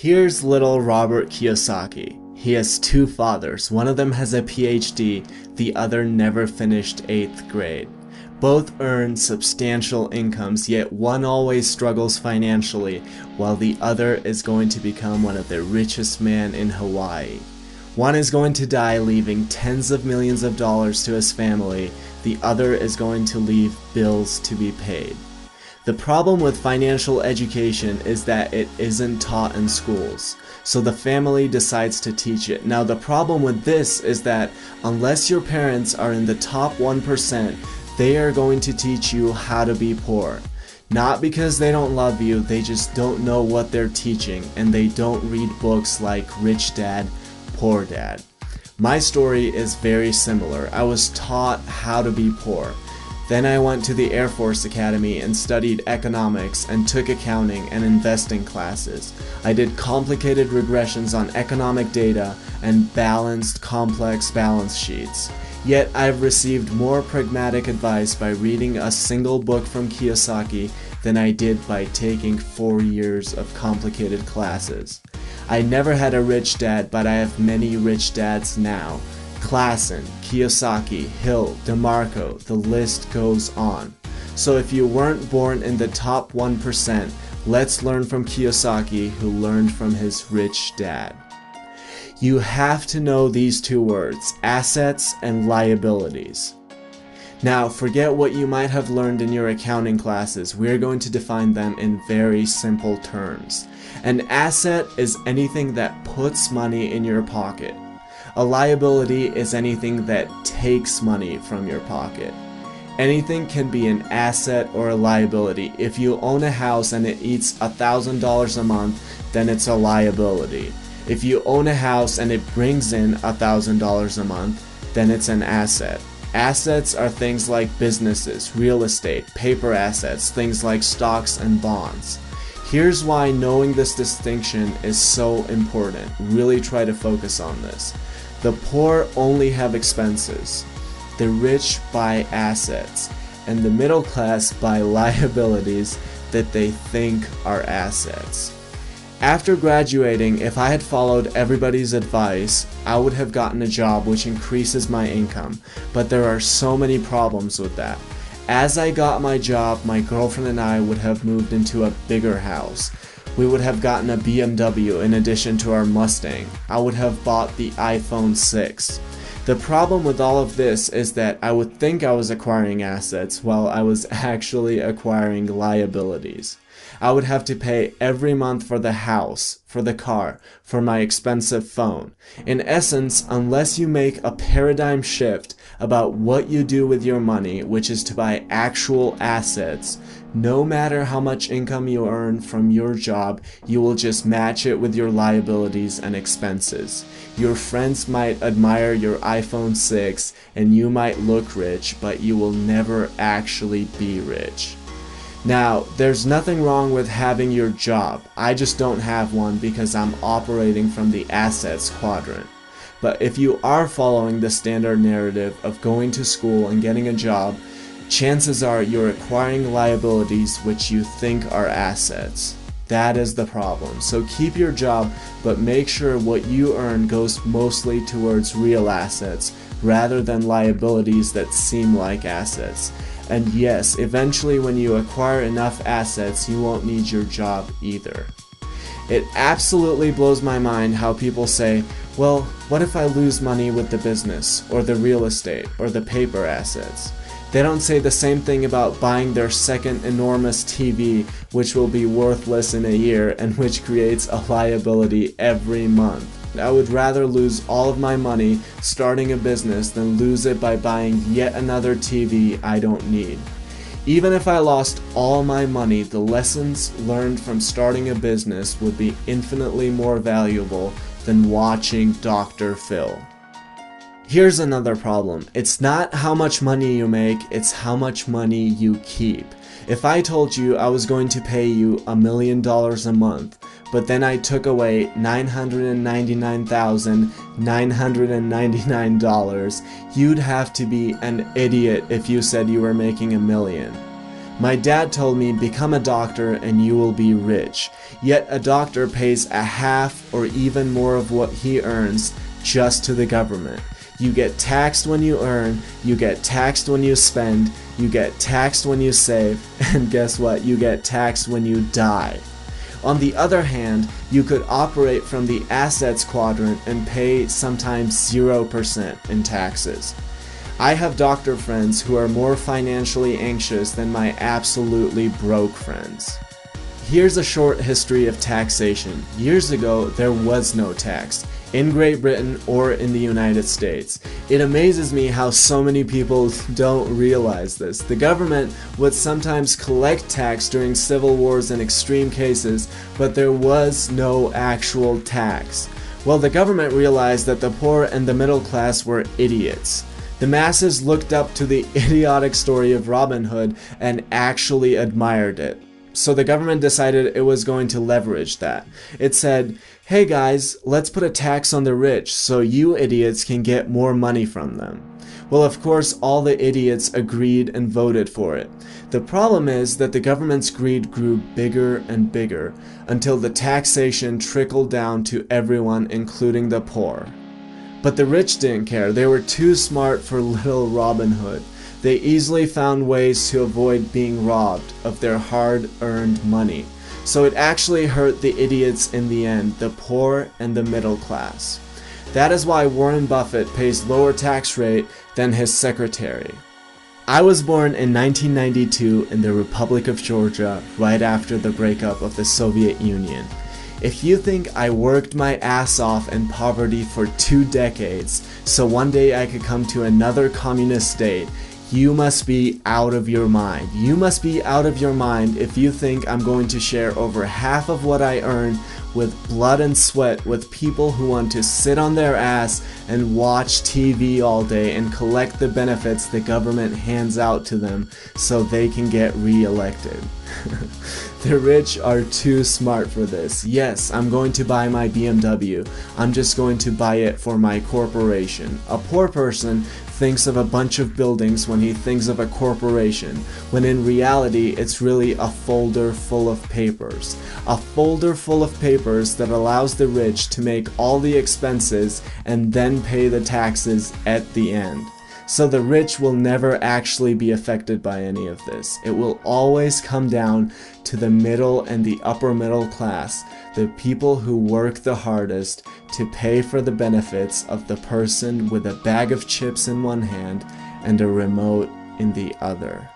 Here's little Robert Kiyosaki. He has two fathers. One of them has a PhD, the other never finished 8th grade. Both earn substantial incomes, yet one always struggles financially, while the other is going to become one of the richest men in Hawaii. One is going to die leaving tens of millions of dollars to his family. The other is going to leave bills to be paid. The problem with financial education is that it isn't taught in schools, so the family decides to teach it. Now the problem with this is that unless your parents are in the top 1%, they are going to teach you how to be poor. Not because they don't love you, they just don't know what they're teaching, and they don't read books like Rich Dad, Poor Dad. My story is very similar. I was taught how to be poor. Then I went to the Air Force Academy and studied economics and took accounting and investing classes. I did complicated regressions on economic data and balanced complex balance sheets. Yet I've received more pragmatic advice by reading a single book from Kiyosaki than I did by taking 4 years of complicated classes. I never had a rich dad, but I have many rich dads now. Klassen, Kiyosaki, Hill, DeMarco, the list goes on. So if you weren't born in the top 1%, let's learn from Kiyosaki, who learned from his rich dad. You have to know these two words, assets and liabilities. Now, forget what you might have learned in your accounting classes. We're going to define them in very simple terms. An asset is anything that puts money in your pocket. A liability is anything that takes money from your pocket. Anything can be an asset or a liability. If you own a house and it eats $1,000 a month, then it's a liability. If you own a house and it brings in $1,000 a month, then it's an asset. Assets are things like businesses, real estate, paper assets, things like stocks and bonds. Here's why knowing this distinction is so important. Really try to focus on this. The poor only have expenses. The rich buy assets. And the middle class buy liabilities that they think are assets. After graduating, if I had followed everybody's advice, I would have gotten a job which increases my income, but there are so many problems with that. As I got my job, my girlfriend and I would have moved into a bigger house. We would have gotten a BMW in addition to our Mustang. I would have bought the iPhone 6. The problem with all of this is that I would think I was acquiring assets while I was actually acquiring liabilities. I would have to pay every month for the house, for the car, for my expensive phone. In essence, unless you make a paradigm shift about what you do with your money, which is to buy actual assets, no matter how much income you earn from your job, you will just match it with your liabilities and expenses. Your friends might admire your iPhone 6 and you might look rich, but you will never actually be rich. Now, there's nothing wrong with having your job. I just don't have one because I'm operating from the assets quadrant. But if you are following the standard narrative of going to school and getting a job, chances are you're acquiring liabilities which you think are assets. That is the problem. So keep your job, but make sure what you earn goes mostly towards real assets rather than liabilities that seem like assets. And yes, eventually when you acquire enough assets, you won't need your job either. It absolutely blows my mind how people say, well, what if I lose money with the business, or the real estate, or the paper assets? They don't say the same thing about buying their second enormous TV, which will be worthless in a year and which creates a liability every month. I would rather lose all of my money starting a business than lose it by buying yet another TV I don't need. Even if I lost all my money, the lessons learned from starting a business would be infinitely more valuable than watching Dr. Phil. Here's another problem. It's not how much money you make, it's how much money you keep. If I told you I was going to pay you $1 million a month, but then I took away $999,999, you'd have to be an idiot if you said you were making $1 million. My dad told me, become a doctor and you will be rich. Yet a doctor pays a half or even more of what he earns just to the government. You get taxed when you earn, you get taxed when you spend, you get taxed when you save, and guess what? You get taxed when you die. On the other hand, you could operate from the assets quadrant and pay sometimes 0% in taxes. I have doctor friends who are more financially anxious than my absolutely broke friends. Here's a short history of taxation. Years ago, there was no tax, in Great Britain or in the United States. It amazes me how so many people don't realize this. The government would sometimes collect tax during civil wars and extreme cases, but there was no actual tax. Well, the government realized that the poor and the middle class were idiots. The masses looked up to the idiotic story of Robin Hood and actually admired it. So the government decided it was going to leverage that. It said, hey guys, let's put a tax on the rich so you idiots can get more money from them. Well, of course, all the idiots agreed and voted for it. The problem is that the government's greed grew bigger and bigger until the taxation trickled down to everyone, including the poor. But the rich didn't care. They were too smart for little Robin Hood. They easily found ways to avoid being robbed of their hard-earned money. So it actually hurt the idiots in the end, the poor and the middle class. That is why Warren Buffett pays lower tax rate than his secretary. I was born in 1992 in the Republic of Georgia, right after the breakup of the Soviet Union. If you think I worked my ass off in poverty for 2 decades, so one day I could come to another communist state, you must be out of your mind. You must be out of your mind if you think I'm going to share over half of what I earn with blood and sweat with people who want to sit on their ass and watch TV all day and collect the benefits the government hands out to them so they can get re-elected. The rich are too smart for this. Yes, I'm going to buy my BMW. I'm just going to buy it for my corporation. A poor person thinks of a bunch of buildings when he thinks of a corporation, when in reality it's really a folder full of papers. A folder full of papers that allows the rich to make all the expenses and then pay the taxes at the end. So the rich will never actually be affected by any of this. It will always come down to the middle and the upper middle class, the people who work the hardest to pay for the benefits of the person with a bag of chips in one hand and a remote in the other.